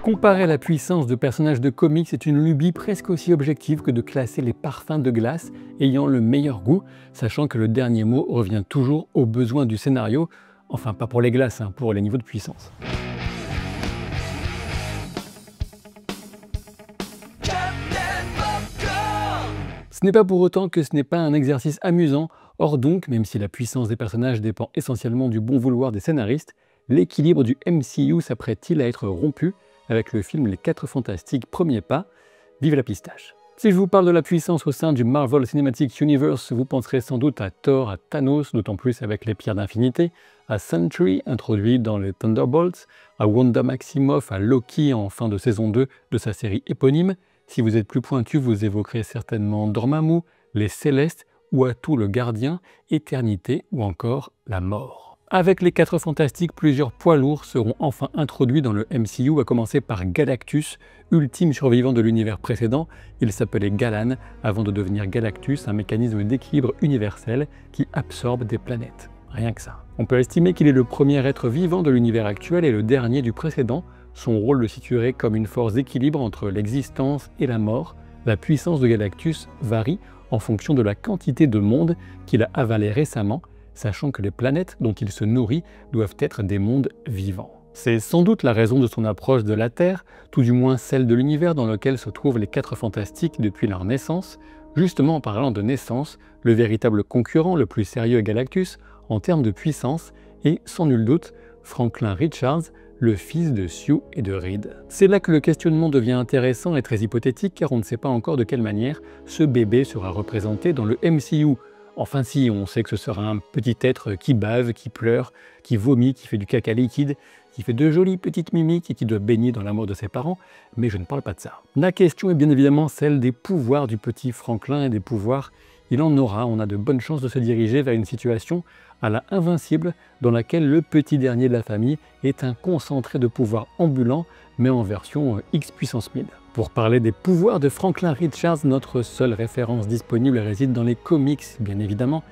Comparer la puissance de personnages de comics est une lubie presque aussi objective que de classer les parfums de glace ayant le meilleur goût, sachant que le dernier mot revient toujours aux besoins du scénario, enfin pas pour les glaces, pour les niveaux de puissance. Ce n'est pas pour autant que ce n'est pas un exercice amusant, or donc, même si la puissance des personnages dépend essentiellement du bon vouloir des scénaristes, l'équilibre du MCU s'apprête-t-il à être rompu avec le film Les 4 Fantastiques Premier Pas? Vive la pistache! Si je vous parle de la puissance au sein du Marvel Cinematic Universe, vous penserez sans doute à Thor, à Thanos, d'autant plus avec les pierres d'infinité, à Sentry, introduit dans les Thunderbolts, à Wanda Maximoff, à Loki en fin de saison 2 de sa série éponyme. Si vous êtes plus pointu, vous évoquerez certainement Dormammu, les Célestes, ou à tout le Gardien, Éternité, ou encore la Mort. Avec les 4 Fantastiques, plusieurs poids lourds seront enfin introduits dans le MCU, à commencer par Galactus, ultime survivant de l'univers précédent. Il s'appelait Galan, avant de devenir Galactus, un mécanisme d'équilibre universel qui absorbe des planètes. Rien que ça. On peut estimer qu'il est le premier être vivant de l'univers actuel et le dernier du précédent. Son rôle le situerait comme une force d'équilibre entre l'existence et la mort. La puissance de Galactus varie en fonction de la quantité de monde qu'il a avalé récemment, sachant que les planètes dont il se nourrit doivent être des mondes vivants. C'est sans doute la raison de son approche de la Terre, tout du moins celle de l'univers dans lequel se trouvent les 4 Fantastiques depuis leur naissance. Justement en parlant de naissance, le véritable concurrent le plus sérieux à Galactus en termes de puissance est sans nul doute Franklin Richards, le fils de Sue et de Reed. C'est là que le questionnement devient intéressant et très hypothétique car on ne sait pas encore de quelle manière ce bébé sera représenté dans le MCU. Enfin si, on sait que ce sera un petit être qui bave, qui pleure, qui vomit, qui fait du caca liquide, qui fait de jolies petites mimiques et qui doit baigner dans l'amour de ses parents, mais je ne parle pas de ça. La question est bien évidemment celle des pouvoirs du petit Franklin et des pouvoirs il en aura. On a de bonnes chances de se diriger vers une situation à la Invincible, dans laquelle le petit dernier de la famille est un concentré de pouvoir ambulant, mais en version X puissance 1000. Pour parler des pouvoirs de Franklin Richards, notre seule référence disponible réside dans les comics, bien évidemment,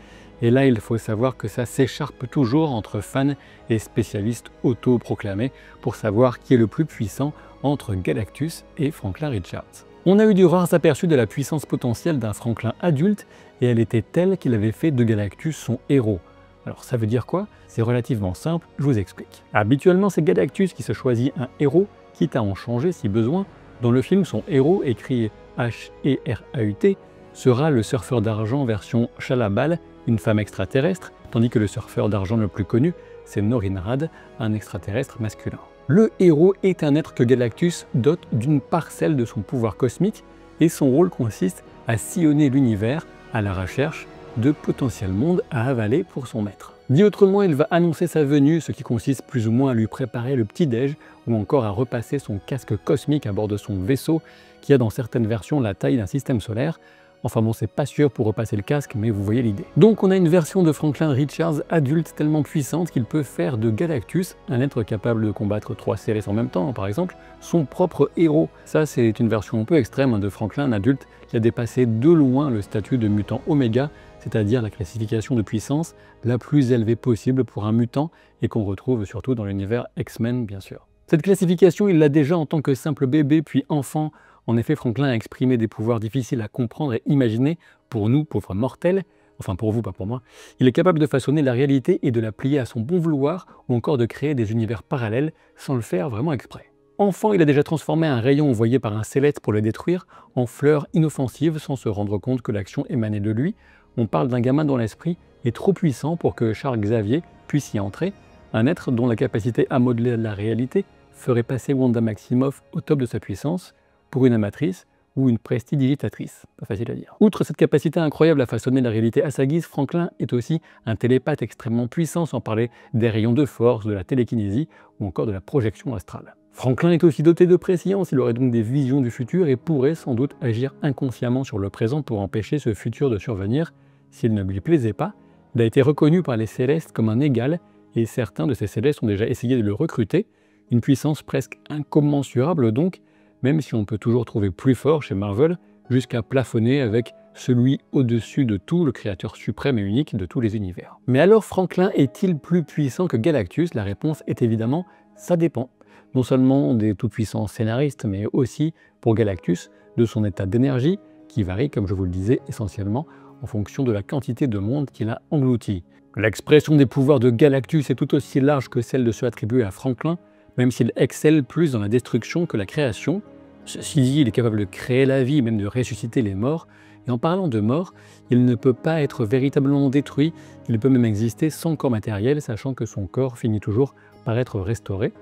et là il faut savoir que ça s'écharpe toujours entre fans et spécialistes autoproclamés pour savoir qui est le plus puissant entre Galactus et Franklin Richards. On a eu du rares aperçus de la puissance potentielle d'un Franklin adulte, et elle était telle qu'il avait fait de Galactus son héros. Alors ça veut dire quoi? C'est relativement simple, je vous explique. Habituellement c'est Galactus qui se choisit un héros, quitte à en changer si besoin. Dans le film, son héros, écrit H-E-R-A-U-T, sera le surfeur d'argent version Shalabal, une femme extraterrestre, tandis que le surfeur d'argent le plus connu, c'est Norinrad, un extraterrestre masculin. Le héros est un être que Galactus dote d'une parcelle de son pouvoir cosmique, et son rôle consiste à sillonner l'univers à la recherche de potentiels mondes à avaler pour son maître. Dit autrement, il va annoncer sa venue, ce qui consiste plus ou moins à lui préparer le petit-déj ou encore à repasser son casque cosmique à bord de son vaisseau qui a dans certaines versions la taille d'un système solaire. Enfin bon, c'est pas sûr pour repasser le casque, mais vous voyez l'idée. Donc on a une version de Franklin Richards adulte tellement puissante qu'il peut faire de Galactus, un être capable de combattre 3 Célestes en même temps par exemple, son propre héros. Ça c'est une version un peu extrême de Franklin adulte qui a dépassé de loin le statut de mutant Oméga, c'est-à-dire la classification de puissance la plus élevée possible pour un mutant et qu'on retrouve surtout dans l'univers X-Men bien sûr. Cette classification, il l'a déjà en tant que simple bébé puis enfant. En effet, Franklin a exprimé des pouvoirs difficiles à comprendre et imaginer pour nous, pauvres mortels, enfin pour vous, pas pour moi. Il est capable de façonner la réalité et de la plier à son bon vouloir ou encore de créer des univers parallèles sans le faire vraiment exprès. Enfant, il a déjà transformé un rayon envoyé par un Céleste pour le détruire en fleur inoffensive sans se rendre compte que l'action émanait de lui. On parle d'un gamin dont l'esprit est trop puissant pour que Charles Xavier puisse y entrer, un être dont la capacité à modeler la réalité ferait passer Wanda Maximoff au top de sa puissance pour une amatrice ou une prestidigitatrice, pas facile à dire. Outre cette capacité incroyable à façonner la réalité à sa guise, Franklin est aussi un télépathe extrêmement puissant, sans parler des rayons de force, de la télékinésie ou encore de la projection astrale. Franklin est aussi doté de préscience, il aurait donc des visions du futur et pourrait sans doute agir inconsciemment sur le présent pour empêcher ce futur de survenir s'il ne lui plaisait pas. Il a été reconnu par les Célestes comme un égal et certains de ces Célestes ont déjà essayé de le recruter, une puissance presque incommensurable donc, même si on peut toujours trouver plus fort chez Marvel, jusqu'à plafonner avec celui au-dessus de tout, le créateur suprême et unique de tous les univers. Mais alors Franklin est-il plus puissant que Galactus? La réponse est évidemment « ça dépend ». non seulement des tout-puissants scénaristes, mais aussi pour Galactus, de son état d'énergie, qui varie, comme je vous le disais, essentiellement en fonction de la quantité de monde qu'il a englouti. L'expression des pouvoirs de Galactus est tout aussi large que celle de ceux attribués à Franklin, même s'il excelle plus dans la destruction que la création. Ceci dit, il est capable de créer la vie, même de ressusciter les morts, et en parlant de mort, il ne peut pas être véritablement détruit, il peut même exister sans corps matériel, sachant que son corps finit toujours par être restauré.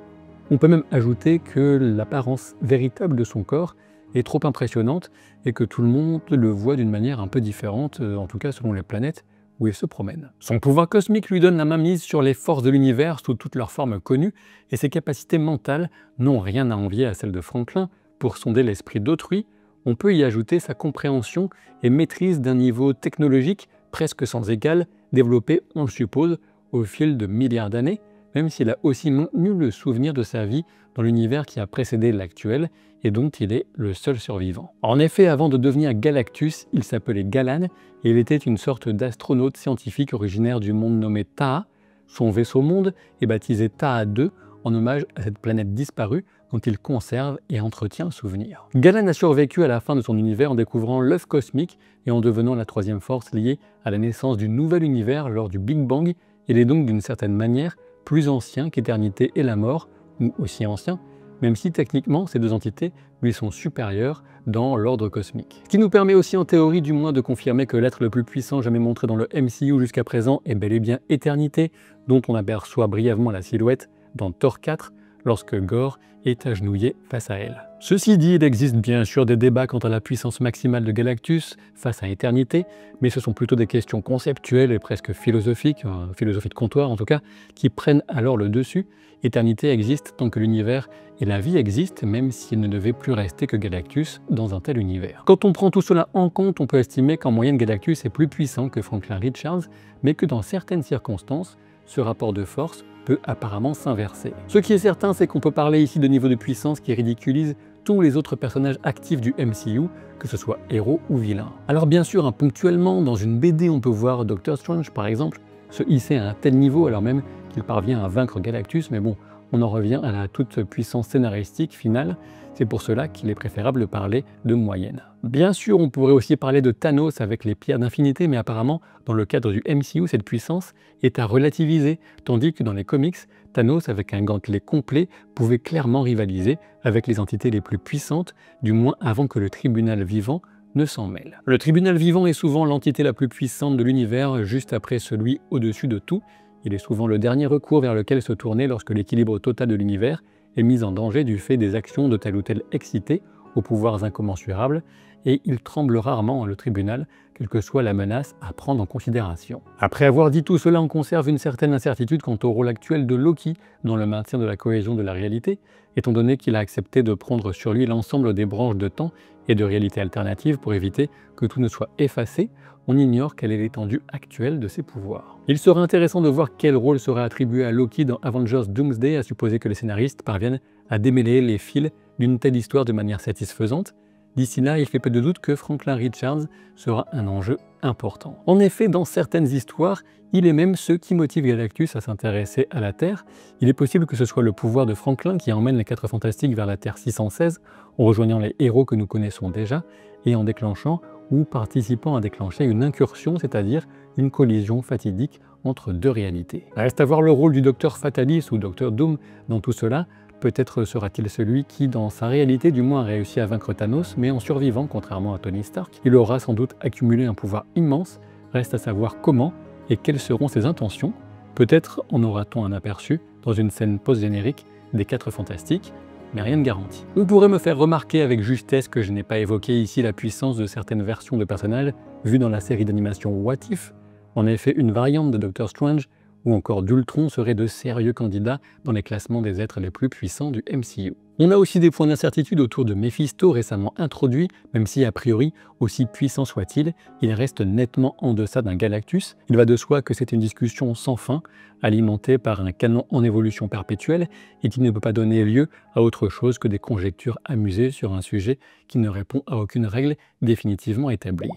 On peut même ajouter que l'apparence véritable de son corps est trop impressionnante et que tout le monde le voit d'une manière un peu différente, en tout cas selon les planètes où il se promène. Son pouvoir cosmique lui donne la mainmise sur les forces de l'univers sous toutes leurs formes connues, et ses capacités mentales n'ont rien à envier à celles de Franklin. Pour sonder l'esprit d'autrui, on peut y ajouter sa compréhension et maîtrise d'un niveau technologique presque sans égal, développé, on le suppose, au fil de milliards d'années, même s'il a aussi maintenu le souvenir de sa vie dans l'univers qui a précédé l'actuel et dont il est le seul survivant. En effet, avant de devenir Galactus, il s'appelait Galan et il était une sorte d'astronaute scientifique originaire du monde nommé Taha. Son vaisseau-monde est baptisé Taha 2 en hommage à cette planète disparue dont il conserve et entretient le souvenir. Galan a survécu à la fin de son univers en découvrant l'œuf cosmique et en devenant la troisième force liée à la naissance du nouvel univers lors du Big Bang. Il est donc d'une certaine manière plus ancien qu'Éternité et la mort, ou aussi ancien, même si techniquement ces deux entités lui sont supérieures dans l'ordre cosmique. Ce qui nous permet aussi en théorie du moins de confirmer que l'être le plus puissant jamais montré dans le MCU jusqu'à présent est bel et bien Éternité, dont on aperçoit brièvement la silhouette dans Thor 4, lorsque Gorr est agenouillé face à elle. Ceci dit, il existe bien sûr des débats quant à la puissance maximale de Galactus face à Éternité, mais ce sont plutôt des questions conceptuelles et presque philosophiques, philosophie de comptoir en tout cas, qui prennent alors le dessus. Éternité existe tant que l'univers et la vie existent, même s'il ne devait plus rester que Galactus dans un tel univers. Quand on prend tout cela en compte, on peut estimer qu'en moyenne Galactus est plus puissant que Franklin Richards, mais que dans certaines circonstances, ce rapport de force peut apparemment s'inverser. Ce qui est certain, c'est qu'on peut parler ici de niveau de puissance qui ridiculise tous les autres personnages actifs du MCU, que ce soit héros ou vilains. Alors bien sûr, ponctuellement, dans une BD, on peut voir Doctor Strange, par exemple, se hisser à un tel niveau alors même qu'il parvient à vaincre Galactus, mais bon, on en revient à la toute puissance scénaristique finale, c'est pour cela qu'il est préférable de parler de moyenne. Bien sûr, on pourrait aussi parler de Thanos avec les pierres d'infinité, mais apparemment, dans le cadre du MCU, cette puissance est à relativiser, tandis que dans les comics, Thanos, avec un gantelet complet, pouvait clairement rivaliser avec les entités les plus puissantes, du moins avant que le tribunal vivant ne s'en mêle. Le tribunal vivant est souvent l'entité la plus puissante de l'univers, juste après celui au-dessus de tout. Il est souvent le dernier recours vers lequel se tourner lorsque l'équilibre total de l'univers est mis en danger du fait des actions de tel ou tel excité, aux pouvoirs incommensurables, et il tremble rarement le tribunal, quelle que soit la menace à prendre en considération. Après avoir dit tout cela, on conserve une certaine incertitude quant au rôle actuel de Loki dans le maintien de la cohésion de la réalité, étant donné qu'il a accepté de prendre sur lui l'ensemble des branches de temps et de réalité alternatives pour éviter que tout ne soit effacé. On ignore quelle est l'étendue actuelle de ses pouvoirs. Il serait intéressant de voir quel rôle sera attribué à Loki dans Avengers Doomsday, à supposer que les scénaristes parviennent à démêler les fils d'une telle histoire de manière satisfaisante. D'ici là, il fait peu de doute que Franklin Richards sera un enjeu important. En effet, dans certaines histoires, il est même ce qui motive Galactus à s'intéresser à la Terre. Il est possible que ce soit le pouvoir de Franklin qui emmène les 4 Fantastiques vers la Terre 616, en rejoignant les héros que nous connaissons déjà, et en déclenchant ou participant à déclencher une incursion, c'est-à-dire une collision fatidique entre deux réalités. Reste à voir le rôle du Docteur Fatalis ou Docteur Doom dans tout cela. Peut-être sera-t-il celui qui, dans sa réalité du moins, a réussi à vaincre Thanos, mais en survivant, contrairement à Tony Stark. Il aura sans doute accumulé un pouvoir immense, reste à savoir comment et quelles seront ses intentions. Peut-être en aura-t-on un aperçu dans une scène post-générique des 4 Fantastiques, mais rien de garanti. On pourrait me faire remarquer avec justesse que je n'ai pas évoqué ici la puissance de certaines versions de personnages vues dans la série d'animation What If. En effet, une variante de Doctor Strange ou encore d'Ultron seraient de sérieux candidats dans les classements des êtres les plus puissants du MCU. On a aussi des points d'incertitude autour de Mephisto récemment introduit, même si a priori, aussi puissant soit-il, il reste nettement en deçà d'un Galactus. Il va de soi que c'est une discussion sans fin, alimentée par un canon en évolution perpétuelle et qui ne peut pas donner lieu à autre chose que des conjectures amusées sur un sujet qui ne répond à aucune règle définitivement établie.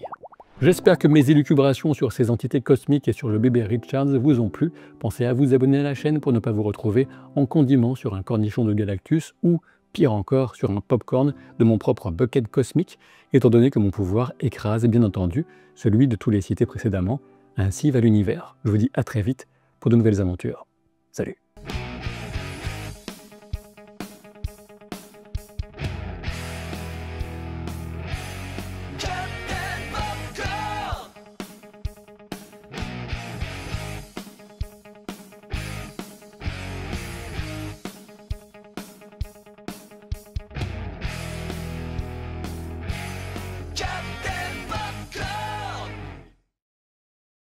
J'espère que mes élucubrations sur ces entités cosmiques et sur le bébé Richards vous ont plu. Pensez à vous abonner à la chaîne pour ne pas vous retrouver en condiment sur un cornichon de Galactus ou, pire encore, sur un popcorn de mon propre bucket cosmique, étant donné que mon pouvoir écrase bien entendu celui de tous les cités précédemment. Ainsi va l'univers. Je vous dis à très vite pour de nouvelles aventures. Salut!